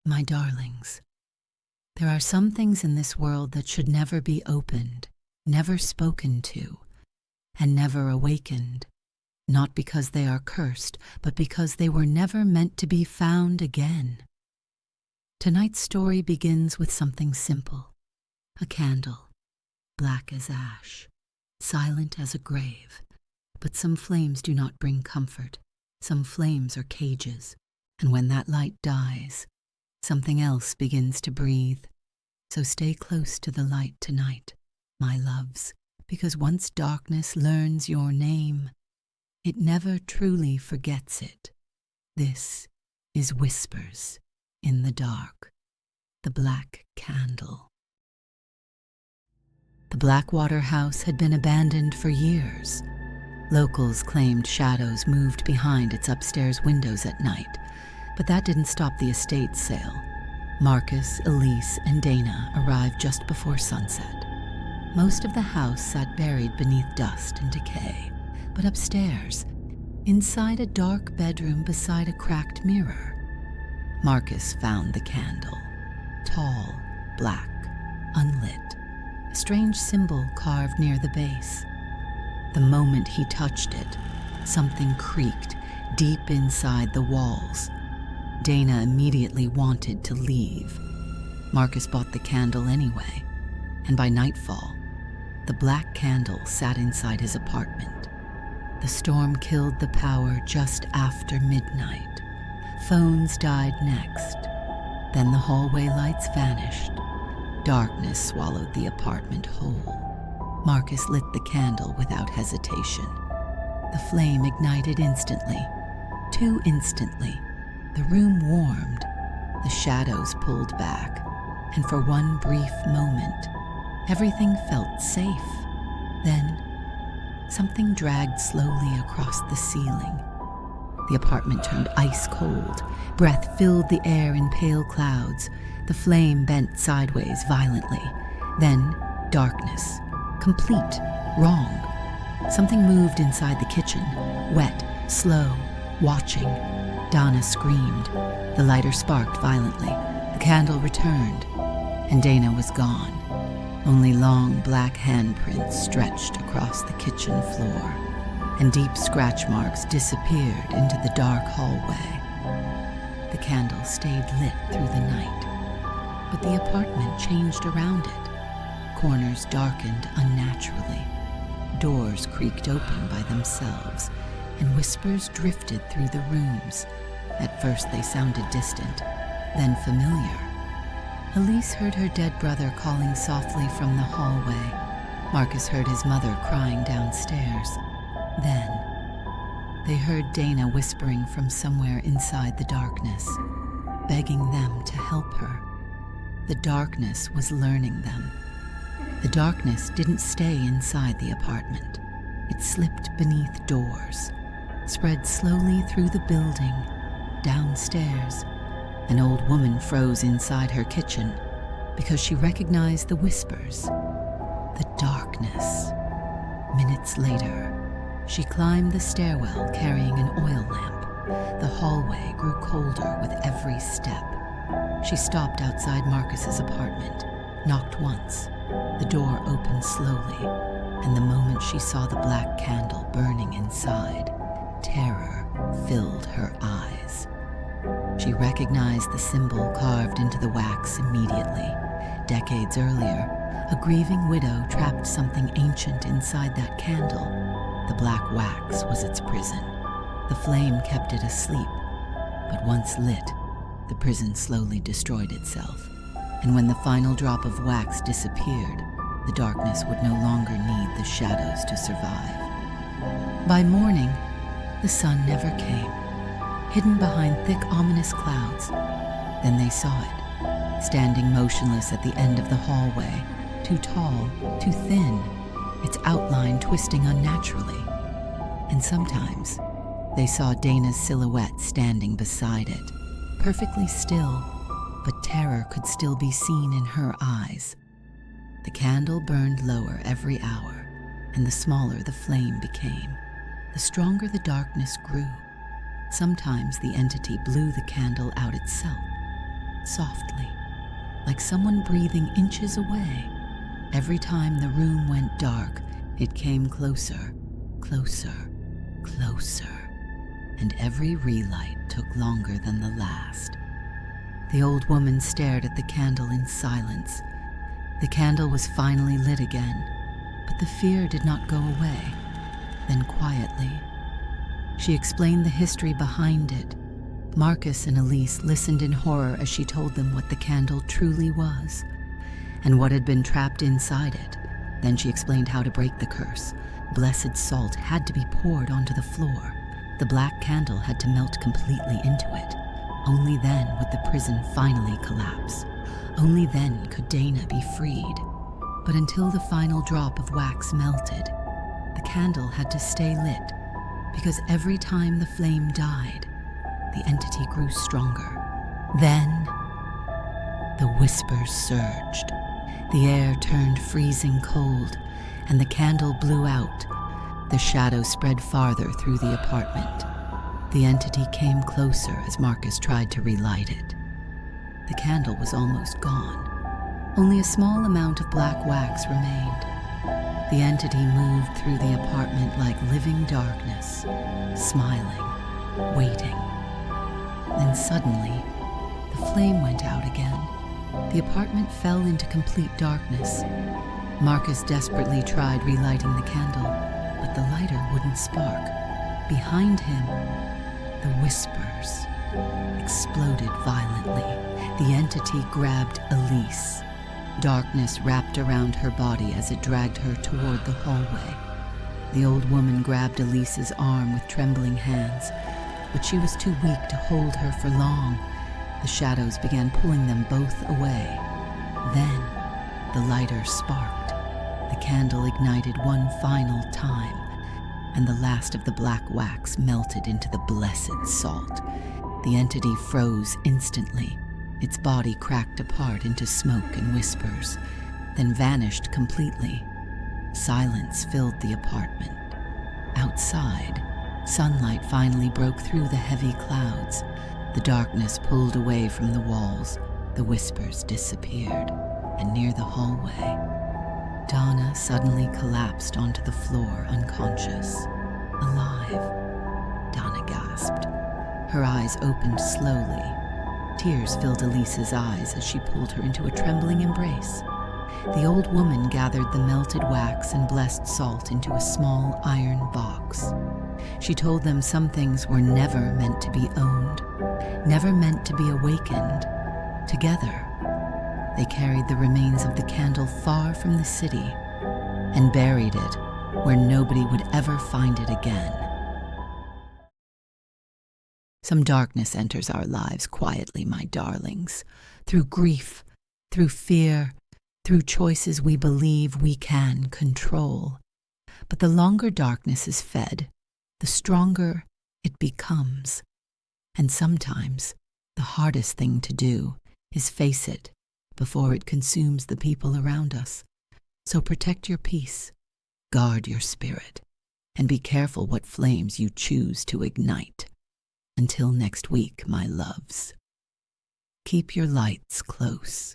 My darlings, there are some things in this world that should never be opened, never spoken to, and never awakened, not because they are cursed, but because they were never meant to be found again. Tonight's story begins with something simple, a candle, black as ash, silent as a grave. But some flames do not bring comfort. Some flames are cages, and when that light dies, something else begins to breathe. So stay close to the light tonight, my loves, because once darkness learns your name, it never truly forgets it. This is Whispers in the Dark, the Black Candle. The Blackwater house had been abandoned for years. Locals claimed shadows moved behind its upstairs windows at night, but that didn't stop the estate sale. Marcus, Elise, and Dana arrived just before sunset. Most of the house sat buried beneath dust and decay, but upstairs, inside a dark bedroom beside a cracked mirror, Marcus found the candle. Tall, black, unlit, a strange symbol carved near the base. The moment he touched it, something creaked deep inside the walls. Dana immediately wanted to leave. Marcus bought the candle anyway, and by nightfall, the black candle sat inside his apartment. The storm killed the power just after midnight. Phones died next. Then the hallway lights vanished. Darkness swallowed the apartment whole. Marcus lit the candle without hesitation. The flame ignited instantly, too instantly. The room warmed, the shadows pulled back, and for one brief moment, everything felt safe. Then, something dragged slowly across the ceiling. The apartment turned ice cold. Breath filled the air in pale clouds. The flame bent sideways violently. Then, darkness. Complete. Wrong. Something moved inside the kitchen. Wet, slow, watching. Donna screamed. The lighter sparked violently. The candle returned, and Dana was gone. Only long black handprints stretched across the kitchen floor, and deep scratch marks disappeared into the dark hallway. The candle stayed lit through the night, but the apartment changed around it. Corners darkened unnaturally. Doors creaked open by themselves, and whispers drifted through the rooms. At first they sounded distant, then familiar. Elise heard her dead brother calling softly from the hallway. Marcus heard his mother crying downstairs. Then, they heard Dana whispering from somewhere inside the darkness, begging them to help her. The darkness was learning them. The darkness didn't stay inside the apartment. It slipped beneath doors, spread slowly through the building, downstairs. An old woman froze inside her kitchen because she recognized the whispers, the darkness. Minutes later, she climbed the stairwell carrying an oil lamp. The hallway grew colder with every step. She stopped outside Marcus's apartment, knocked once. The door opened slowly, and the moment she saw the black candle burning inside, terror filled her eyes. She recognized the symbol carved into the wax immediately. Decades earlier, a grieving widow trapped something ancient inside that candle. The black wax was its prison. The flame kept it asleep, but once lit, the prison slowly destroyed itself. And when the final drop of wax disappeared, the darkness would no longer need the shadows to survive. By morning, the sun never came, hidden behind thick, ominous clouds. Then they saw it, standing motionless at the end of the hallway, too tall, too thin, its outline twisting unnaturally. And sometimes, they saw Dana's silhouette standing beside it, perfectly still, but terror could still be seen in her eyes. The candle burned lower every hour, and the smaller the flame became, the stronger the darkness grew. Sometimes the entity blew the candle out itself. softly, like someone breathing inches away. Every time the room went dark, it came closer, closer, closer, and every relight took longer than the last. The old woman stared at the candle in silence. The candle was finally lit again, but the fear did not go away. Then quietly, she explained the history behind it. Marcus and Elise listened in horror as she told them what the candle truly was, and what had been trapped inside it. Then she explained how to break the curse. Blessed salt had to be poured onto the floor. The black candle had to melt completely into it. Only then would the prison finally collapse. Only then could Dana be freed. But until the final drop of wax melted, the candle had to stay lit, because every time the flame died, the entity grew stronger. Then, the whispers surged. The air turned freezing cold, and the candle blew out. The shadow spread farther through the apartment. The entity came closer as Marcus tried to relight it. The candle was almost gone. Only a small amount of black wax remained. The entity moved through the apartment like living darkness, smiling, waiting. Then suddenly, the flame went out again. The apartment fell into complete darkness. Marcus desperately tried relighting the candle, but the lighter wouldn't spark. Behind him, the whispers exploded violently. The entity grabbed Elise. Darkness wrapped around her body as it dragged her toward the hallway. The old woman grabbed Elise's arm with trembling hands, but she was too weak to hold her for long. The shadows began pulling them both away. Then, the lighter sparked. The candle ignited one final time, and the last of the black wax melted into the blessed salt. The entity froze instantly. Its body cracked apart into smoke and whispers, then vanished completely. Silence filled the apartment. Outside, sunlight finally broke through the heavy clouds. The darkness pulled away from the walls. The whispers disappeared, and near the hallway, Donna suddenly collapsed onto the floor unconscious. Alive, Donna gasped. Her eyes opened slowly. Tears filled Elise's eyes as she pulled her into a trembling embrace. The old woman gathered the melted wax and blessed salt into a small iron box. She told them some things were never meant to be owned, never meant to be awakened. Together, they carried the remains of the candle far from the city and buried it where nobody would ever find it again. Some darkness enters our lives quietly, my darlings, through grief, through fear, through choices we believe we can control. But the longer darkness is fed, the stronger it becomes. And sometimes the hardest thing to do is face it before it consumes the people around us. So protect your peace, guard your spirit, and be careful what flames you choose to ignite. Until next week, my loves, keep your lights close.